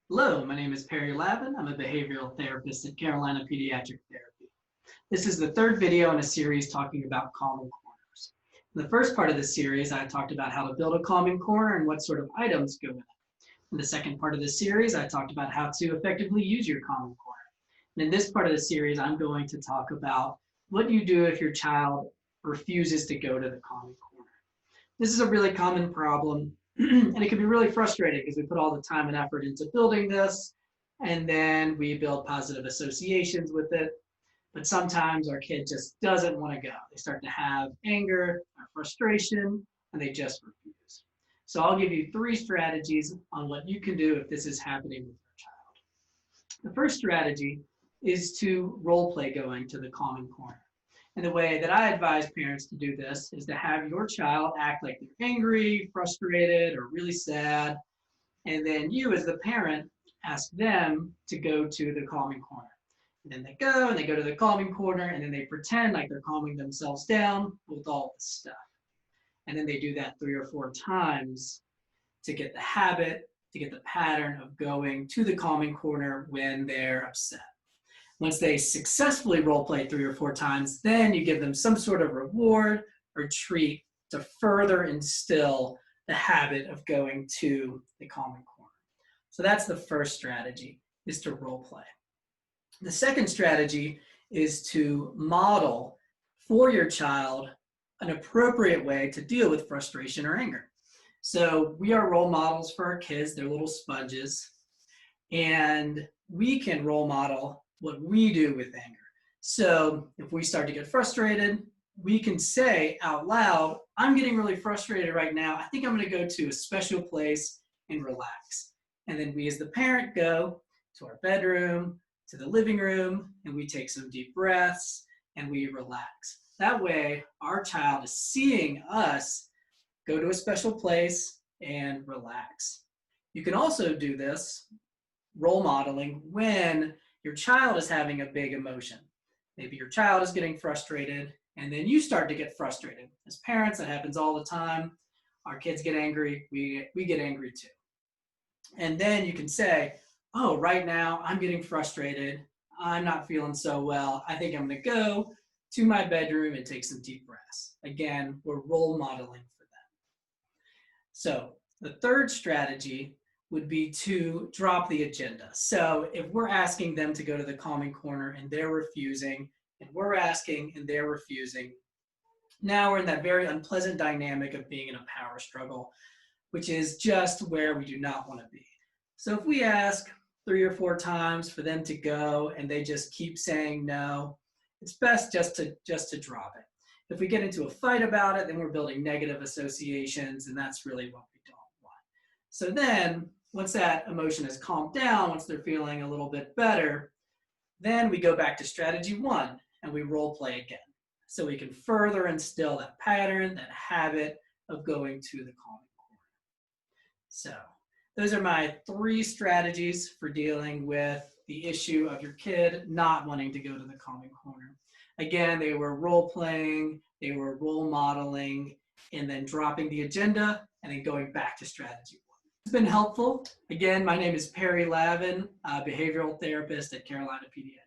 Hello, my name is Perry Lavin. I'm a behavioral therapist at Carolina Pediatric Therapy. This is the third video in a series talking about calming corners. In the first part of the series, I talked about how to build a calming corner and what sort of items go in it. In the second part of the series, I talked about how to effectively use your calming corner. And in this part of the series, I'm going to talk about what you do if your child refuses to go to the calming corner. This is a really common problem, and it can be really frustrating because we put all the time and effort into building this, and then we build positive associations with it. But sometimes our kid just doesn't want to go. They start to have anger or frustration, and they just refuse. So I'll give you 3 strategies on what you can do if this is happening with your child. The first strategy is to role play going to the calming corner. And the way that I advise parents to do this is to have your child act like they're angry, frustrated, or really sad. And then you, as the parent, ask them to go to the calming corner. And then they go to the calming corner, and then they pretend like they're calming themselves down with all this stuff. And then they do that 3 or 4 times to get the habit, to get the pattern of going to the calming corner when they're upset. Once they successfully role play 3 or 4 times, then you give them some sort of reward or treat to further instill the habit of going to the calming corner. So that's the first strategy, is to role play. The second strategy is to model for your child an appropriate way to deal with frustration or anger. So we are role models for our kids. They're little sponges. And we can role model what we do with anger. So if we start to get frustrated, we can say out loud, I'm getting really frustrated right now. I think I'm going to go to a special place and relax. And then we as the parent go to our bedroom, to the living room, and we take some deep breaths and we relax. That way, our child is seeing us go to a special place and relax. You can also do this role modeling when your child is having a big emotion. Maybe your child is getting frustrated, and then you start to get frustrated. As parents, that happens all the time. Our kids get angry, we get angry too. And then you can say, oh, right now I'm getting frustrated. I'm not feeling so well. I think I'm gonna go to my bedroom and take some deep breaths. Again, we're role modeling for them. So the third strategy would be to drop the agenda. So if we're asking them to go to the calming corner and they're refusing, and we're asking and they're refusing, now we're in that very unpleasant dynamic of being in a power struggle, which is just where we do not want to be. So if we ask 3 or 4 times for them to go and they just keep saying no, it's best just to drop it. If we get into a fight about it, then we're building negative associations, and that's really what we don't want. So then, once that emotion has calmed down, once they're feeling a little bit better, then we go back to strategy 1 and we role play again. So we can further instill that pattern, that habit of going to the calming corner. So those are my 3 strategies for dealing with the issue of your kid not wanting to go to the calming corner. Again, they were role playing, they were role modeling, and then dropping the agenda, and then going back to strategy 1. It's been helpful. Again, my name is Perry Lavin, behavioral therapist at Carolina Peds.